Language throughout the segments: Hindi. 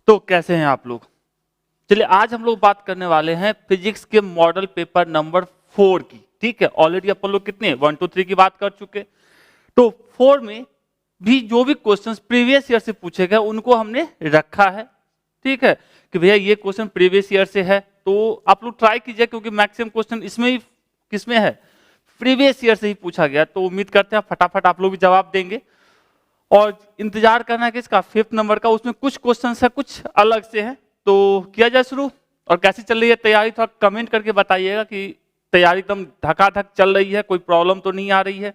तो कैसे हैं आप लोग? चलिए आज हम लोग बात करने वाले हैं फिजिक्स के मॉडल पेपर नंबर 4 की। ठीक है, ऑलरेडी अपन लोग कितने 1 2 3 की बात कर चुके। तो 4 में भी जो भी क्वेश्चंस प्रीवियस ईयर से पूछे गए उनको हमने रखा है। ठीक है कि भैया ये क्वेश्चन प्रीवियस ईयर से है, तो आप लोग ट्राई कीजिए क्योंकि मैक्सिमम क्वेश्चन इसमें ही किसमें है, प्रीवियस ईयर से ही पूछा गया। तो उम्मीद करते हैं फटाफट आप लोग भी जवाब देंगे और इंतजार करना है कि इसका 5th नंबर का, उसमें कुछ क्वेश्चन है कुछ अलग से हैं। तो किया जाए शुरू। और कैसी चल रही है तैयारी, थोड़ा कमेंट करके बताइएगा कि तैयारी एकदम धकाधक चल रही है, कोई प्रॉब्लम तो नहीं आ रही है।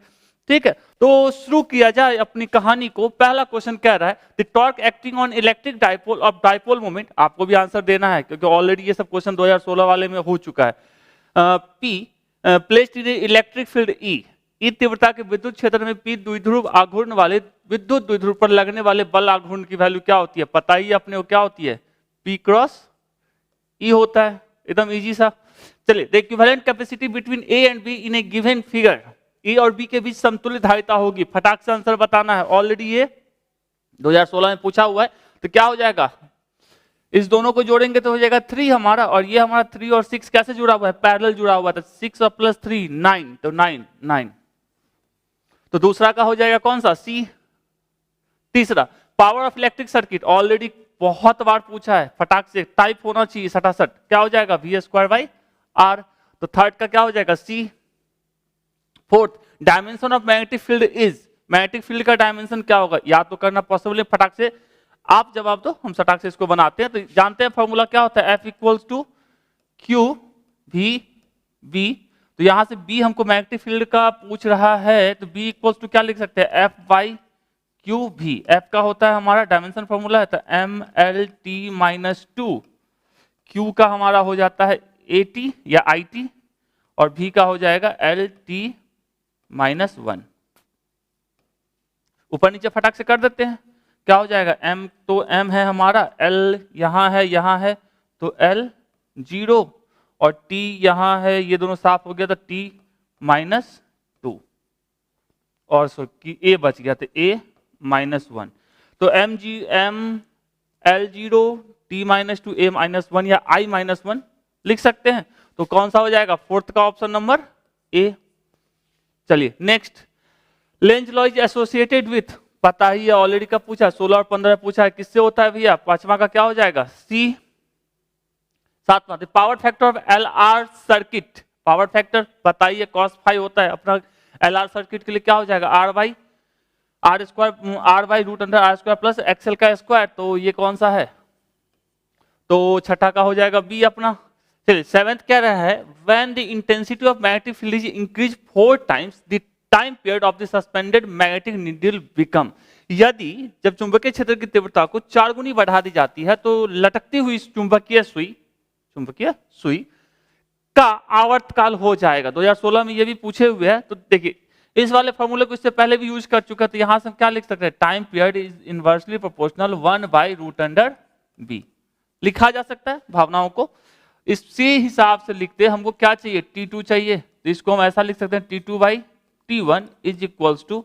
ठीक है, तो शुरू किया जाए अपनी कहानी को। पहला क्वेश्चन कह रहा है the torque acting on electric dipole of dipole moment. आपको भी आंसर देना है क्योंकि ऑलरेडी ये सब क्वेश्चन 2016 वाले में हो चुका है। P placed in electric field E, E तीव्रता के विद्युत क्षेत्र में पी द्विध्रुव आघूर्ण वाले विद्युत द्विध्रुव पर लगने वाले बल आघूर्ण की वैल्यू क्या होती है? पता ही अपने को क्या होती है, पी क्रॉस ई होता है, एकदम इजी सा। चलिए, the equivalent capacity between A and B in a given figure, A और बी के बीच समतुल्य धारिता होगी। फटाक से आंसर बताना है, ऑलरेडी ये 2016 में पूछा हुआ है। तो क्या हो जाएगा, इस दोनों को जोड़ेंगे तो हो जाएगा 3 हमारा, और ये हमारा 3 और 6 कैसे जुड़ा हुआ है, पैरेलल जुड़ा हुआ है। 6 और प्लस 3 9, तो 9। तो दूसरा का हो जाएगा कौन सा, सी। तीसरा power of electric circuit, already बहुत बार पूछा है, फटाक से टाइप होना चाहिए सटासट, क्या हो जाएगा V²/R। तो थर्ड का क्या हो जाएगा, C. Fourth dimension of magnetic field is, magnetic field का डायमेंशन क्या होगा, या तो करना पॉसिबल है, फटाक से आप जवाब दो, हम सटाक से इसको बनाते हैं। तो जानते हैं फॉर्मूला क्या होता है, F=Q_V_B। तो यहां से B हमको मैग्नेटिक फील्ड का पूछ रहा है, तो B = क्या लिख सकते हैं, F/Q_V। F का होता है हमारा डायमेंशन फॉर्मूला है तो MLT-2, Q का हमारा हो जाता है AT या IT, और V का हो जाएगा LT-1। ऊपर नीचे फटाक से कर देते हैं, क्या हो जाएगा, M तो M है हमारा, L यहां है, तो L0, और T यहां है, ये दोनों साफ हो गया तो T-2, और A बच गया तो A-1। तो L0 T-2 A-1 या I-1 लिख सकते हैं। तो कौन सा हो जाएगा, फोर्थ का ऑप्शन नंबर ए। चलिए next, Lenz law is associated with, पता ही है ऑलरेडी का पूछा, 16 और 15 पूछा है, किससे होता है भैया, पांचवा का क्या हो जाएगा, सी। सातवां power factor of LR circuit, power factor पता ही है cos⁵ होता है अपना, LR सर्किट के लिए क्या हो जाएगा, R/√R² प्लस XL का स्क्वायर। तो ये कौन सा है, तो छठा का हो जाएगा बी अपना। चलिए सेवेंथ कह रहा है when the intensity of magnetic field is increase 4 times the time period of the suspended magnetic needle become, यदि जब चुंबकीय क्षेत्र की तीव्रता को 4 गुनी बढ़ा दी जाती है तो लटकती हुई चुंबकीय सुई का आवर्तकाल हो जाएगा। 2016 में ये भी पूछे हुए हैं। तो देखिए इस वाले फॉर्मूले को इससे पहले भी यूज कर चुका है, तो यहां से हम क्या लिख सकते हैं, time period is inversely proportional 1/√B लिखा जा सकता है भावनाओं को। इसी हिसाब से लिखते हैं, हमको क्या चाहिए, T2 चाहिए, तो इसको हम ऐसा लिख सकते हैं T2/T1 is equals to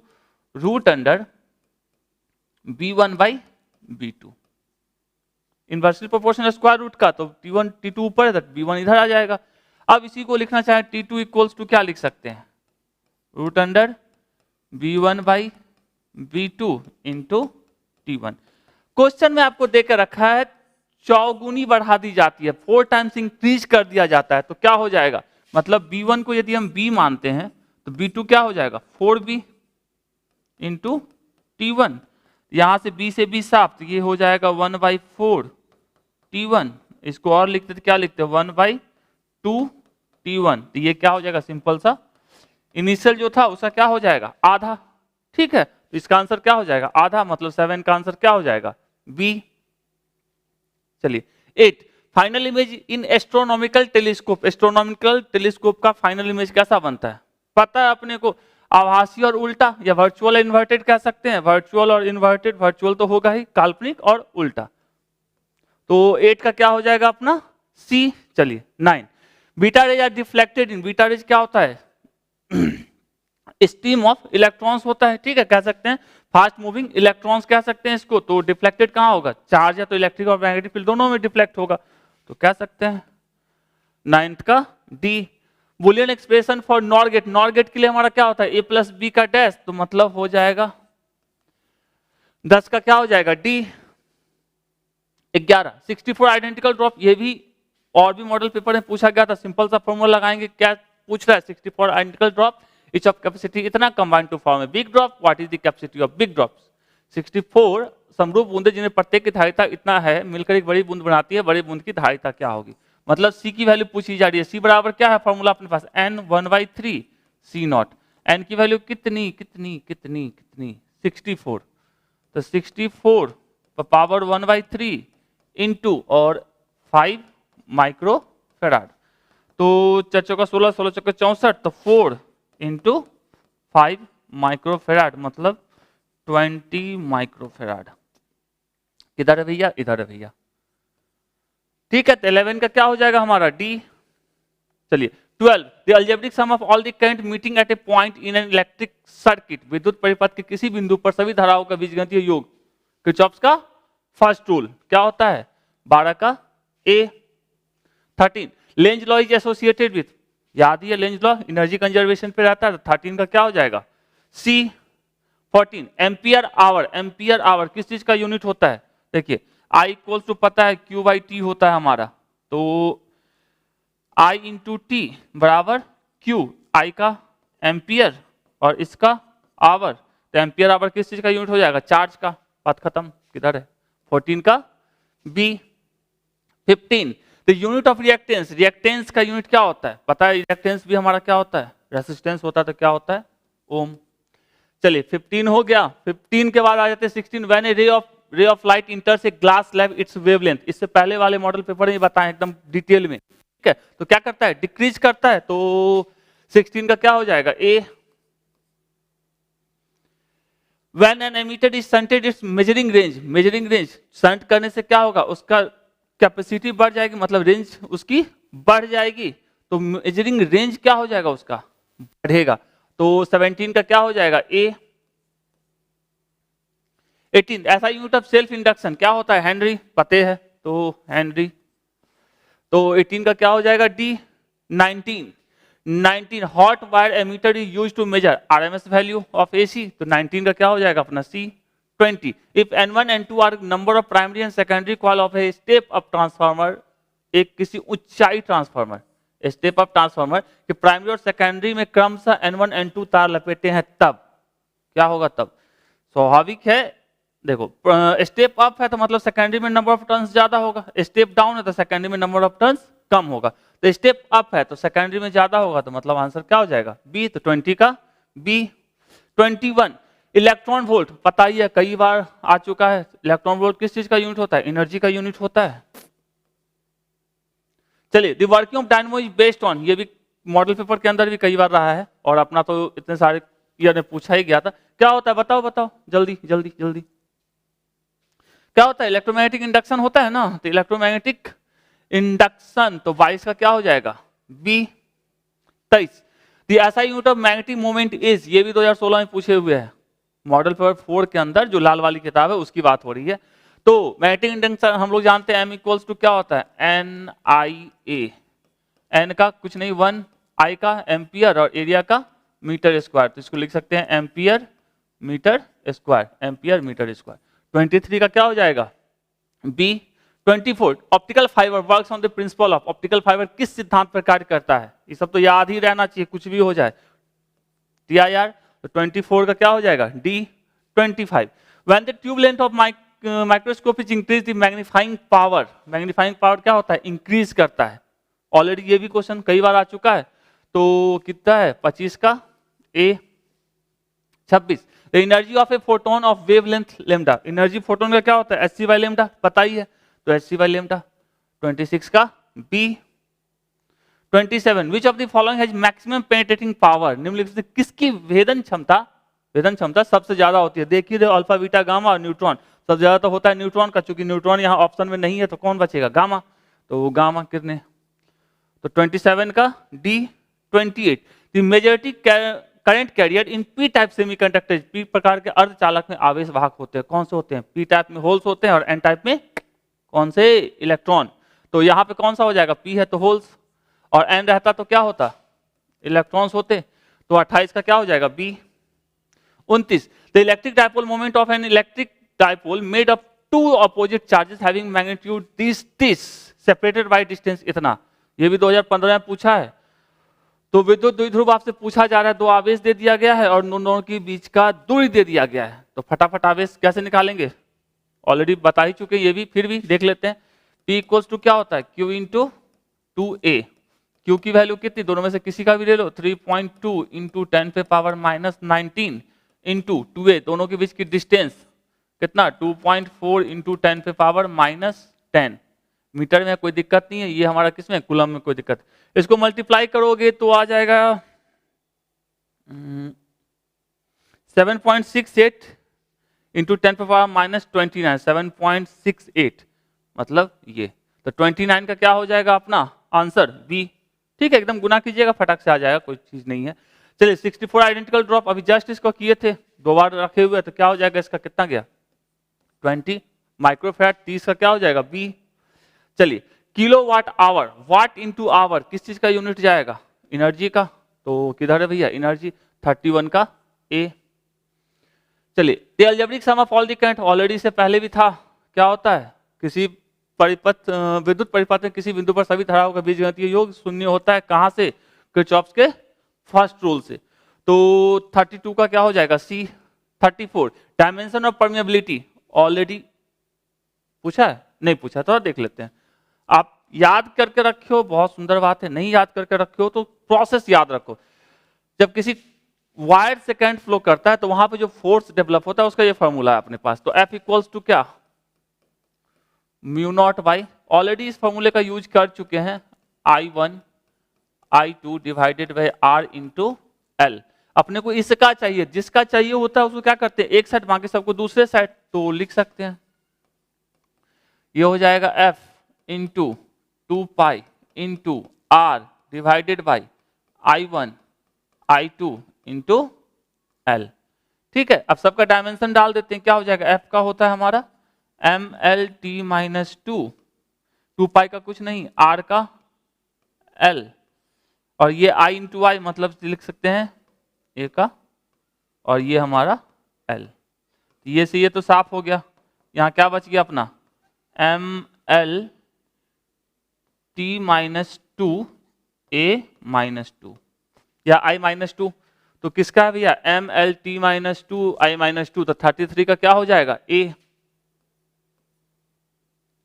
√B1/B2, inversely proportional square root का। तो T1 T2 ऊपर है तो B1 इधर आ जाएगा। अब इसी को लिखना चाहे T2 इक्वल्स टू क्या लिख सकते हैं, √B1/B2 इंटू T1। क्वेश्चन में आपको देकर रखा है चौगुनी बढ़ा दी जाती है, 4 टाइम्स इंक्रीज कर दिया जाता है, तो क्या हो जाएगा, मतलब B1 को यदि हम B मानते हैं तो B2 क्या हो जाएगा, 4B इंटू T1। यहां से B से B साफ, तो ये हो जाएगा 1/4 T1। इसको और लिखते तो क्या लिखते हैं, 1/2 T1। तो ये क्या हो जाएगा, सिंपल सा इनिशियल जो था उसका क्या हो जाएगा, आधा। ठीक है, तो इसका आंसर क्या हो जाएगा, आधा, मतलब 7 का आंसर क्या हो जाएगा, बी। चलिए 8 final image in astronomical telescope, astronomical telescope का फाइनल इमेज कैसा बनता है, पता है अपने को, आभासी और उल्टा, या वर्चुअल इन्वर्टेड कह सकते हैं, वर्चुअल और इन्वर्टेड, वर्चुअल तो होगा ही, काल्पनिक और उल्टा। तो 8 का क्या हो जाएगा अपना सी। चलिए 9 beta rays are deflected in, beta rays क्या होता है स्ट्रीम ऑफ इलेक्ट्रॉन्स होता है, ठीक है, कह सकते हैं फास्ट मूविंग इलेक्ट्रॉन्स कह सकते हैं इसको। तो डिफ्लेक्टेड कहाँ होगा, चार्ज या तो इलेक्ट्रिक और मैग्नेटिक फील्ड दोनों में डिफ्लेक्ट होगा, तो कह सकते हैं 9th का D. Boolean expression for NOR gate, NOR gate के लिए हमारा क्या होता है ए प्लस बी का डैश, तो मतलब हो जाएगा 10 का क्या हो जाएगा डी। 11 64 आइडेंटिकल ड्रॉप, ये भी और भी मॉडल पेपर में पूछा गया था, सिंपल सा फॉर्मूला लगाएंगे, क्या पूछ रहा है 64 identical drop each of capacity इतना combined to form a big drop, what is the capacity of big drops? 64 समरूप बूंदे जिन्हें प्रत्येक की धारिता इतना है मिलकर एक बड़ी बूंद बनाती है, बड़ी बूंद की धारिता क्या होगी, मतलब C की वैल्यू पूछी जा रही है। C बराबर क्या है फॉर्मूला अपने पास n 1/3 C नॉट, n की वैल्यू कितनी कितनी कितनी कितनी 64, तो 64 पावर 1/3 इंटू और 5 माइक्रो फेराड, तो 4 चौका 16 16 चौका 64, तो 4 इंटू 5 माइक्रोफेराड मतलब 20 माइक्रोफेराड। किधर है भैया, इधर है भैया, ठीक है। तो 11 का क्या हो जाएगा हमारा डी। चलिए 12 the algebraic sum of all the current meeting at a point in an electric circuit, विद्युत परिपथ के किसी बिंदु पर सभी धाराओं का बीजगणितीय योग, किरचॉफ्स का फर्स्ट रूल क्या होता है 12 का ए। 13 length law is associated with, याद ही है लेंज लॉ एनर्जी कंजर्वेशन पे रहता है, तो 13 का क्या हो जाएगा सी। 14 एम्पियर आवर, एम्पियर आवर किस चीज का यूनिट होता है, देखिए आई इक्वल्स टू पता है क्यू बाई टी होता है हमारा, तो आई इंटू टी बराबर क्यू, आई का एम्पियर और इसका आवर, तो एम्पियर आवर किस चीज का यूनिट हो जाएगा चार्ज का, बात खत्म। किधर है 14 का B. 15 the unit of reactance, reactance का यूनिट क्या होता है पता है, रिएक्टेंस भी हमारा क्या होता है रेसिस्टेंस होता है, तो क्या होता है ओम। चलिए 15 हो गया। 15 के बाद आ जाते हैं 16 when A ray of light इंटर्स a glass slab it's wavelength, इससे पहले वाले मॉडल पेपर में बताएं एकदम डिटेल में, ठीक है। तो क्या करता है डिक्रीज करता है, तो 16 का क्या हो जाएगा A. When an ammeter is shunted its measuring range, measuring range shunt करने से क्या होगा उसका कैपेसिटी बढ़ जाएगी, मतलब रेंज उसकी बढ़ जाएगी, तो मेजरिंग रेंज क्या हो जाएगा उसका बढ़ेगा, तो 17 का क्या हो जाएगा ए। 18 ऐसा यूनिट ऑफ सेल्फ इंडक्शन क्या होता है हेनरी, पते है तो हेनरी, तो 18 का क्या हो जाएगा D. 19 hot wire ammeter is used to measure RMS value of AC, तो 19 का क्या हो जाएगा अपना सी। 20 if n1 n2 are number of primary and secondary coil of a step up transformer, एक किसी ऊंचाई ट्रांसफार्मर स्टेप अप ट्रांसफार्मर कि प्राइमरी और सेकेंडरी में क्रमशः n1 n2 तार लपेटे हैं, तब क्या होगा, तब स्वाभाविक है देखो स्टेप अप है तो मतलब सेकेंडरी में नंबर ऑफ टर्न्स ज्यादा होगा, स्टेप डाउन है तो सेकेंडरी में नंबर ऑफ टर्न्स कम होगा, तो स्टेप अप है तो सेकेंडरी में ज्यादा होगा, तो मतलब आंसर क्या हो जाएगा बी, तो 20 का बी। 21 इलेक्ट्रॉन वोल्ट पता ही है कई बार आ चुका है, इलेक्ट्रॉन वोल्ट किस चीज का यूनिट होता है एनर्जी का यूनिट होता है। चलिए the working of dynamo is based on, ये भी मॉडल पेपर के अंदर भी कई बार रहा है और अपना तो इतने सारे ईयर ने पूछा ही गया था, क्या होता है बताओ बताओ जल्दी जल्दी जल्दी, क्या होता है इलेक्ट्रोमैग्नेटिक इंडक्शन होता है ना, तो इलेक्ट्रोमैग्नेटिक इंडक्शन, तो 22 का क्या हो जाएगा B. 23 the SI unit of magnetic moment is, ये भी 2016 में पूछे हुए हैं मॉडल पेपर 4 के अंदर जो लाल वाली किताब है उसकी बात हो रही है, तो मैग्नेटिक इंडक्शन हम लोग जानते हैं एम इक्वल्स टू क्या होता है एन आई ए, एन का कुछ नहीं 1, आई का एम्पियर और एरिया का मीटर स्क्वायर, तो इसको लिख सकते हैं ampere metre square, ampere metre square. 23 का क्या हो जाएगा B. 24 optical fibre works on the principle of, optical fibre किस सिद्धांत पर कार्य करता है, ये सब तो याद ही रहना चाहिए कुछ भी हो जाए TIR, तो 24 का क्या हो जाएगा D. 25 when the tube length of microscope is increase the magnifying power, magnifying power क्या होता है इंक्रीज करता है, ऑलरेडी ये भी क्वेश्चन कई बार आ चुका है, तो कितना है 25 का ए। 26 the energy of a photon of wavelength lambda, energy photon का क्या होता है hc बाय लैम्डा पता ही है, तो hc बाय लैम्डा। 26 का B. 27 which of the following has maximum penetrating power, निम्नलिखित से किसकी भेदन क्षमता सबसे ज्यादा होती है, देखिए अल्फा बीटा गामा और न्यूट्रॉन, सबसे ज्यादा तो होता है न्यूट्रॉन का, चूंकि न्यूट्रॉन यहाँ ऑप्शन में नहीं है तो कौन बचेगा गामा, तो गामा कितने, तो 27 का D. 28 the majority current carrier in P type semiconductor, P प्रकार के अर्धचालक में आवेश वाहक होते हैं। कौन से होते हैं? पी टाइप में होल्स होते हैं और एन टाइप में कौन से? इलेक्ट्रॉन। तो यहाँ पे कौन सा हो जाएगा? पी है तो होल्स, और एन रहता तो क्या होता? इलेक्ट्रॉन्स होते। तो 28 का क्या हो जाएगा? B. 29, the electric dipole moment of an electric dipole made up to opposite charges having magnitude this separated by distance इतना। ये भी 2015 में पूछा है। तो विद्युत द्विध्रुव आपसे पूछा जा रहा है, दो आवेश दे दिया गया है और दोनों के बीच का दूरी दे दिया गया है। तो फटाफट आवेश कैसे निकालेंगे? ऑलरेडी बता ही चुके, ये भी फिर भी देख लेते हैं। P इक्वल्स टू क्या होता है? Q into 2A। Q की वैल्यू कितनी? दोनों में से किसी का भी ले लो, 3.2 इंटू 10 पे पावर माइनस 19 इंटू 2A, दोनों के बीच की डिस्टेंस कितना? 2.4 इंटू 10 पे पावर माइनस 10। मीटर में कोई दिक्कत नहीं है, ये हमारा किसमें? कूलम में कोई दिक्कत। इसको मल्टीप्लाई करोगे तो आ जाएगा 7.68 इंटू 10 पे पावर माइनस 29, 7.68 मतलब ये। तो 29 का क्या हो जाएगा अपना आंसर? बी। ठीक है, एकदम गुना कीजिएगा, फटाक से आ जाएगा, कोई चीज नहीं है। चलिए 64 आइडेंटिकल ड्रॉप अभी जस्ट इसको किए थे, दो बार रखे हुए, तो क्या हो जाएगा इसका? कितना गया? 20 माइक्रोफैराड। 30 का क्या हो जाएगा? बी। चलिए kilowatt hour, watt into hour किस चीज का यूनिट जाएगा? एनर्जी का। तो किधर है भैया एनर्जी? 31 का ए। चलिए the algebraic sum of all the current, already से पहले भी था। क्या होता है? किसी परिपथ विद्युत परिपथ में किसी बिंदु पर सभी धाराओं का बीजगणितीय योग शून्य होता है। कहां से? किरचॉफ के फर्स्ट रूल से। तो 32 का क्या हो जाएगा? सी। 34 डायमेंशन ऑफ परमिएबिलिटी, ऑलरेडी पूछा है? नहीं पूछा तो देख लेते हैं। आप याद करके रखियो, बहुत सुंदर बात है। नहीं याद करके रखियो तो प्रोसेस याद रखो। जब किसी वायर से करंट फ्लो करता है तो वहां पे जो फोर्स डेवलप होता है उसका ये फॉर्मूला है अपने पास। तो F इक्वल्स टू क्या? म्यू नॉट बाई, ऑलरेडी इस फॉर्मूले का यूज कर चुके हैं, I1 I2 divided by R into L। अपने को इसका चाहिए, जिसका चाहिए होता है उसको क्या करते हैं? एक साइड, बाकी सबको दूसरे साइड। तो लिख सकते हैं, ये हो जाएगा F into 2 pi into R divided by I1 I2 into L। ठीक है, अब सबका डायमेंशन डाल देते हैं। क्या हो जाएगा? F का होता है हमारा MLT माइनस 2 पाई का कुछ नहीं, R का L, और ये I इंटू I मतलब लिख सकते हैं A का, और ये हमारा L। ये से ये तो साफ हो गया। यहाँ क्या बच गया अपना? MLT माइनस 2 A माइनस 2 या I माइनस 2। तो किसका है भैया? MLT minus 2 I minus 2। तो 33 का क्या हो जाएगा? A।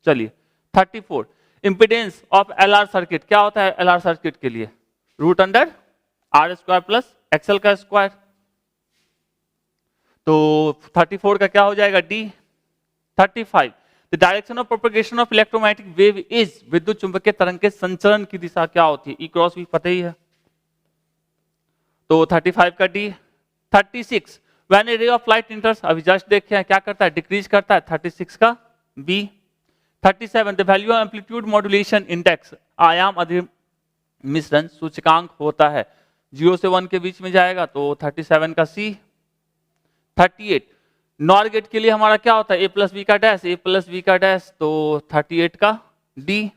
चलिए 34 इंपिडेंस ऑफ LR सर्किट, क्या होता है LR सर्किट के लिए? Root under R square plus XL का स्क्वायर। तो 34 का क्या हो जाएगा? D। 35 the direction of propagation of electromagnetic wave is, विद्युत चुंबकीय तरंग के संचरण की दिशा क्या होती है? E क्रॉस भी पता ही है। तो 35 का D। 36 when A ray of light इंटर्स, अभी जस्ट देखे हैं क्या करता है? डिक्रीज करता है। 36 का B। 37 the value of amplitude modulation index, आयाम अधिक मिश्रण सूचकांक होता है, 0 से 1 के बीच में जाएगा। तो 37 का C। 38 नॉर गेट के लिए हमारा क्या होता है? A प्लस बी का डैश, A प्लस बी का डैश। तो 38 का D।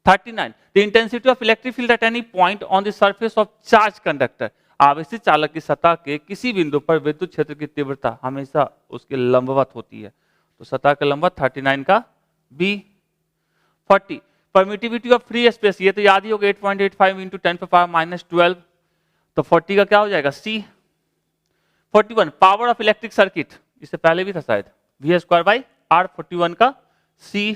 39 the intensity of electric field at any point on the surface of charge conductor, आवेशित चालक की सतह के किसी बिंदु पर विद्युत क्षेत्र की तीव्रता हमेशा उसके लंबवत होती है। तो सतह के लंबवत 39 का B। 40 permittivity of free space, ये तो याद ही होगा 8.85 इंटू 10 पे पावर माइनस 12। तो 40 का क्या हो जाएगा? C। 41 power of electric circuit, इससे पहले भी था शायद, V स्क्वायर बाई R। 41 का C।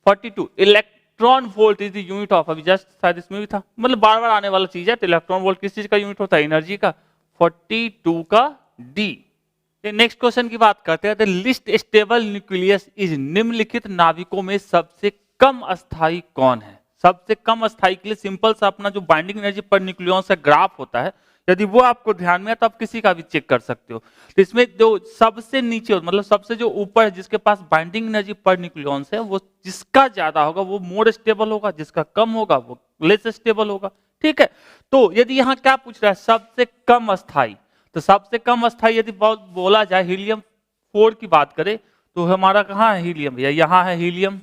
42 electron volt is the unit of, अभी जस्ट शायद इसमें भी था, मतलब बार बार आने वाला चीज है। तो इलेक्ट्रॉन वोल्ट किस चीज का यूनिट होता है? एनर्जी का। 42 का D। नेक्स्ट क्वेश्चन की बात करते हैं। The list stable nucleus is, निम्नलिखित नाभिकों में सबसे कम अस्थायी कौन है? सबसे कम अस्थायी के लिए सिंपल सा अपना जो बाइंडिंग एनर्जी पर न्यूक्लियॉन्स का ग्राफ होता है, यदि वो आपको ध्यान में है तो आप किसी का भी चेक कर सकते हो। तो इसमें जो सबसे नीचे मतलब सबसे जो ऊपर है, जिसके पास बाइंडिंग एनर्जी पर न्यूक्लियॉन्स है, वो जिसका ज्यादा होगा वो मोर स्टेबल होगा, जिसका कम होगा वो लेस स्टेबल होगा। ठीक है। तो यदि यहाँ क्या पूछ रहा है, सबसे कम अस्थाई, तो सबसे कम अस्थाई यदि बोला जाए हीलियम 4 की बात करें तो हमारा कहाँ है हीलियम, भैया यहाँ है हीलियम,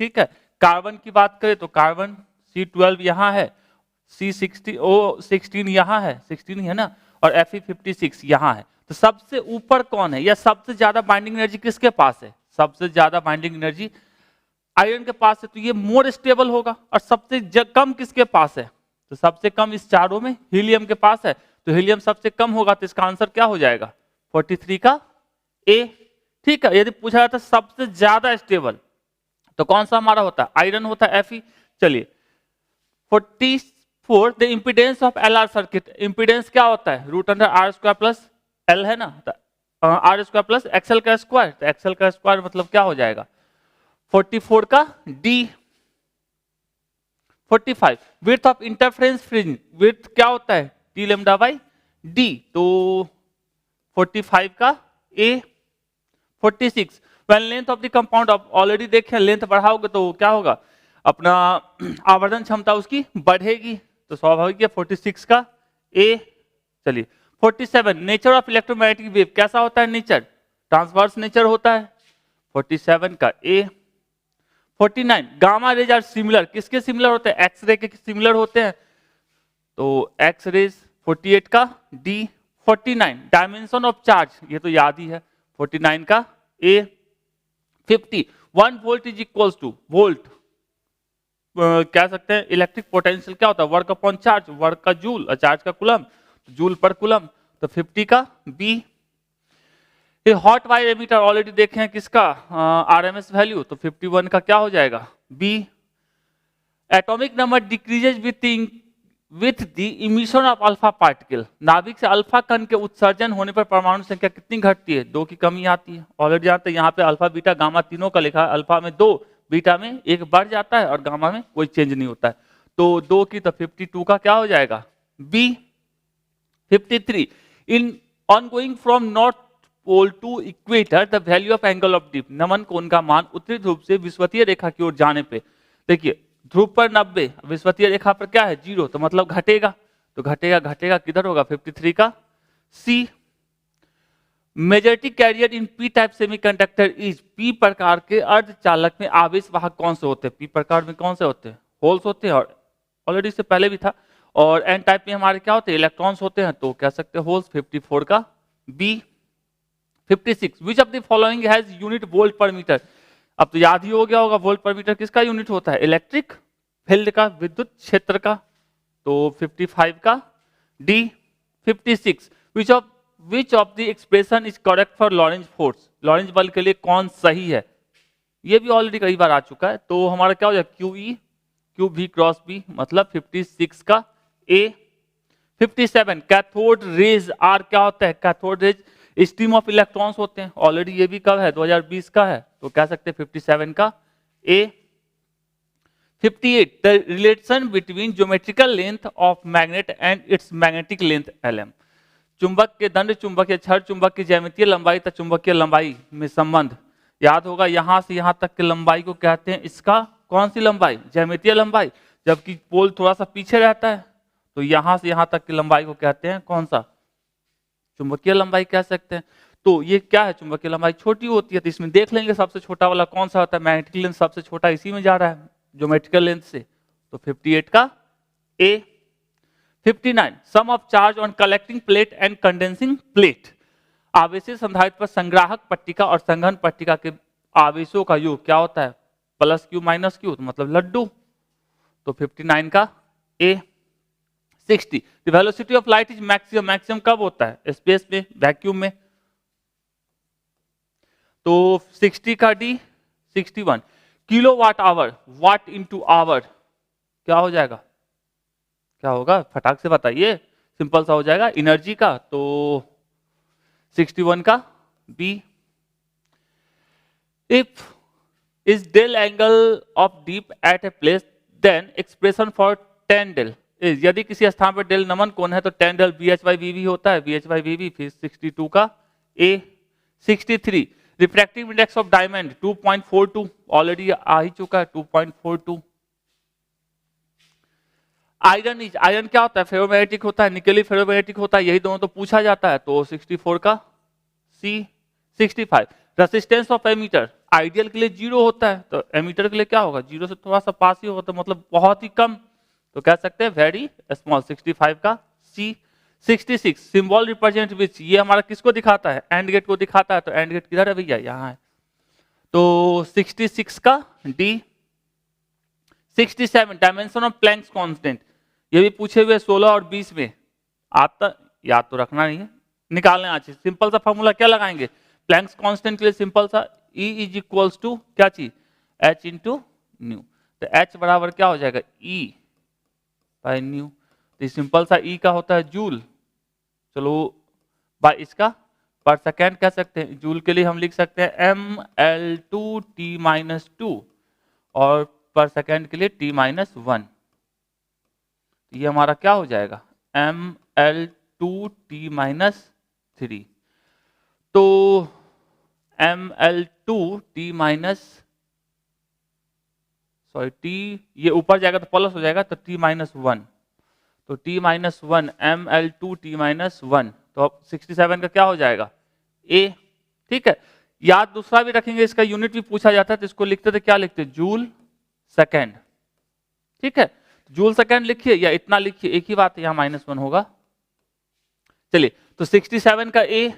ठीक है। कार्बन की बात करें तो कार्बन C12 यहाँ है, C16 यहाँ है, 16 है ना, और Fe56 यहाँ है। तो सबसे ऊपर कौन है या सबसे ज्यादा बाइंडिंग एनर्जी किसके पास है, सबसे ज्यादा बाइंडिंग एनर्जी आयरन के पास है, तो ये मोर स्टेबल होगा। और सबसे कम किसके पास है, तो सबसे कम इस चारों में हीलियम के पास है, तो हीलियम सबसे कम होगा, तो इसका आंसर क्या हो जाएगा 43 का ए, ठीक है। यदि पूछा जाता सबसे ज्यादा स्टेबल तो कौन सा हमारा होता है, आयरन होता है Fe। चलिए 44 द impedance of LR circuit, impedance क्या होता है root under R square plus L है ना, आर स्क्वायर प्लस एक्सएल का स्क्वायर, तो एक्सएल का स्क्वायर मतलब क्या हो जाएगा 44 का D. 45 width of interference fringe, width क्या होता है टी लेमडा बाई डी, तो 45 का ए। 46 when length of the compound, आप ऑलरेडी देखे लेंथ बढ़ाओगे तो क्या होगा, अपना आवर्धन क्षमता उसकी बढ़ेगी, तो स्वाभाविक है 46 का ए। चलिए 47 नेचर ऑफ इलेक्ट्रोमैग्नेटिक वेव, कैसा होता है नेचर, ट्रांसवर्स नेचर होता है, 47 का ए। 49 गामा रेज आर सिमिलर, किसके सिमिलर होते हैं, एक्सरे के सिमिलर होते हैं, तो एक्स रेज 48 का डी। 49 डायमेंशन ऑफ चार्ज, ये तो याद ही है, 49 का ए। 50 1 volt is equals two volt, कह सकते हैं इलेक्ट्रिक पोटेंशियल क्या होता है वर्क अपॉन चार्ज, वर्क का जूल और चार्ज का कुलम, जूल पर कुलम, तो 50 का बी। ये हॉट वायर एमीटर ऑलरेडी देखे हैं किसका आरएमएस वैल्यू, तो 51 का क्या हो जाएगा B. Atomic number decreases with the emission of alpha particle, नाभिक से अल्फा कण के उत्सर्जन होने पर परमाणु संख्या कितनी घटती है, 2 की कमी आती है। ऑलरेडी जानते हैं यहाँ पे अल्फा बीटा गामा तीनों का लिखा है, अल्फा में 2, बीटा में 1 बढ़ जाता है और गामा में कोई चेंज नहीं होता है, तो 2 की, तो 52 का क्या हो जाएगा B. 53 in on going from north pole to equator the value of angle of dip, नमन कोण का मान उत्तरी ध्रुव से विषुवतीय रेखा की ओर जाने पे, देखिए ध्रुव पर 90, विषुवतीय रेखा पर क्या है 0, तो मतलब घटेगा, तो घटेगा घटेगा किधर होगा 53 का C. Majority carrier in P type semiconductor is, P प्रकार के अर्धचालक में आवेश वाहक कौन से होते हैं, पी प्रकार में कौन से होते हैं होल्स होते हैं, और ऑलरेडी से पहले भी था। और एन टाइप में हमारे क्या होते हैं इलेक्ट्रॉन्स होते हैं, तो कह सकते हैं होल्स, 54 का B. 56 which of the following has unit volt per metre, अब तो याद ही हो गया होगा वोल्ट पर मीटर किसका यूनिट होता है इलेक्ट्रिक फील्ड का, विद्युत क्षेत्र का, तो 55 का D. 56 which of the expression is correct for Lorentz force, Lorentz बल के लिए कौन सही है, ये भी ऑलरेडी कई बार आ चुका है, तो हमारा क्या हो जाएगा क्यू ई क्यू भी क्रॉस बी, मतलब 56 का ए। 57 कैथोड रेज आर क्या होता है, cathode rays stream of electrons होते हैं, ऑलरेडी ये भी कब है 2020 का है, तो कह सकते हैं 57 का ए। 58 the relation between geometrical length of magnet and it's magnetic length LM, चुंबक के दंड चुंबक या छड़ चुंबक की ज्यामितीय लंबाई तथा चुंबकीय लंबाई में संबंध, याद होगा यहां से यहां तक की लंबाई को कहते हैं इसका कौन सी लंबाई, ज्यामितीय लंबाई, जबकि पोल थोड़ा सा पीछे रहता है, तो यहां से यहां तक की लंबाई को कहते हैं कौन सा, चुंबकीय लंबाई कह सकते हैं। तो ये क्या है चुंबकीय लंबाई छोटी होती है, तो इसमें देख लेंगे सबसे छोटा वाला कौन सा होता है, मैग्नेटिक लेंथ सबसे छोटा इसी में जा रहा है ज्योमेट्रिकल लेंथ से, तो 58 का A. 59 sum of charge on collecting plate and condensing plate, आवेशीय संधारित्र पर संग्राहक पट्टिका और संघन पट्टिका के आवेशों का योग क्या होता है प्लस क्यू माइनस क्यू, तो मतलब लड्डू, तो 59 का ए। 60 the velocity of light is maximum, maximum कब होता है स्पेस में वैक्यूम में, तो 60 का D. 61 kilowatt hour, watt into hour क्या हो जाएगा, क्या होगा फटाक से बताइए, सिंपल सा हो जाएगा एनर्जी का, तो 61 का B. If is del angle of dip at a place then expression for tan del is, यदि किसी स्थान पर डेल नमन कोण है तो tan डेल BH/VV होता है, BH/VV, फिर 62 का A. 63 refractive index of diamond 2.42, already आ ही चुका है 2.42। आयरन क्या होता है, फेरोमैग्नेटिक होता है, निकेल फेरोमैग्नेटिक होता है, यही दोनों तो पूछा जाता है। तो 64 का सी। 65 रेसिस्टेंस ऑफ एमीटर, आइडियल के लिए 0 होता है, तो एमीटर के लिए क्या होगा, 0 से थोड़ा सा पास ही होता है, मतलब बहुत ही कम, तो कह सकते हैं वेरी स्मॉल। 65 का सी। 66 सिंबल रिप्रेजेंट विच, ये हमारा किसको दिखाता है, एंड गेट को दिखाता है, तो एंड गेट किधर है भैया, यहाँ है, तो 66 का D. 67 dimension of Planck's constant, ये भी पूछे हुए 16 और 20 में, आता याद तो रखना नहीं है, निकालने आज सिंपल सा फॉर्मूला क्या लगाएंगे, प्लैंक्स कांस्टेंट के लिए सिंपल सा E इज इक्वल्स टू क्या चीज, H इंटू न्यू, तो H बराबर क्या हो जाएगा, E बाय न्यू, तो सिंपल सा E का होता है जूल, चलो बाय इसका पर सेकेंड कह सकते हैं, जूल के लिए हम लिख सकते हैं mL2T-2 और पर सेकेंड के लिए T-1, ये हमारा क्या हो जाएगा mL2T-3, तो mL2T- सॉरी T ये ऊपर जाएगा तो प्लस हो जाएगा, तो T-1, तो T-1 mL2T-1, तो अब 67 का क्या हो जाएगा A, ठीक है। याद दूसरा भी रखेंगे, इसका यूनिट भी पूछा जाता है, तो इसको लिखते थे क्या लिखते, जूल सेकेंड, ठीक है, जूल सेकेंड लिखिए या इतना लिखिए, एक ही बात है, यहाँ -1 होगा। चलिए तो 67 का A।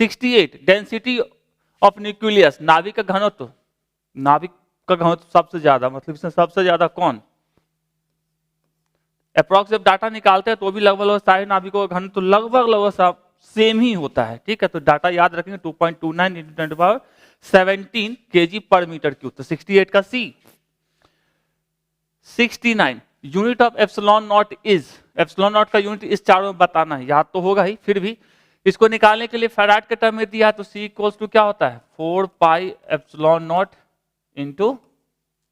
68 डेंसिटी ऑफ न्यूक्लियस, नाभिक का घनत्व, नाभिक का घनत्व सबसे ज्यादा, मतलब इसमें सबसे ज्यादा कौन, अप्रॉक्स जब डाटा निकालते हैं तो भी लगभग सारे नाभिकों का घनत्व लगभग सब सेम ही होता है, ठीक है, तो डाटा याद रखेंगे 2.29 × 10⁻17 kg पर मीटर क्यूब, तो 68 का C। 69 unit of epsilon not is, epsilon not का यूनिट इस चारों में बताना है, याद तो होगा ही, फिर भी इसको निकालने के लिए फैराड के टर्म में दिया, तो C इक्वल्स टू क्या होता है 4 pi epsilon not into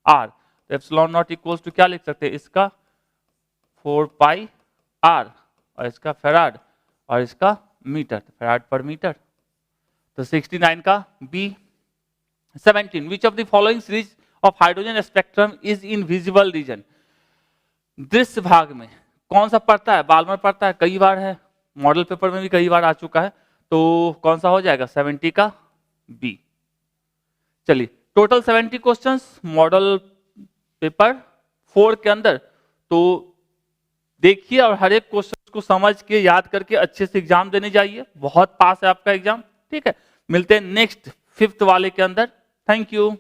R, तो एप्सिलॉन नॉट इक्वल्स टू क्या लिख सकते हैं, इसका 4 पाई R और इसका फैराड और इसका मीटर, फैराड पर मीटर, तो 69 का B। 17 which of the following series of hydrogen spectrum is in visible region, दृश्य भाग में कौन सा पड़ता है, बालमर पड़ता है, कई बार है, मॉडल पेपर में भी कई बार आ चुका है, तो कौन सा हो जाएगा 70 का B। चलिए टोटल 70 क्वेश्चंस मॉडल पेपर 4 के अंदर, तो देखिए और हर एक क्वेश्चन को समझ के याद करके अच्छे से एग्जाम देने जाइए, बहुत पास है आपका एग्जाम, ठीक है। मिलते हैं नेक्स्ट 5th वाले के अंदर, थैंक यू।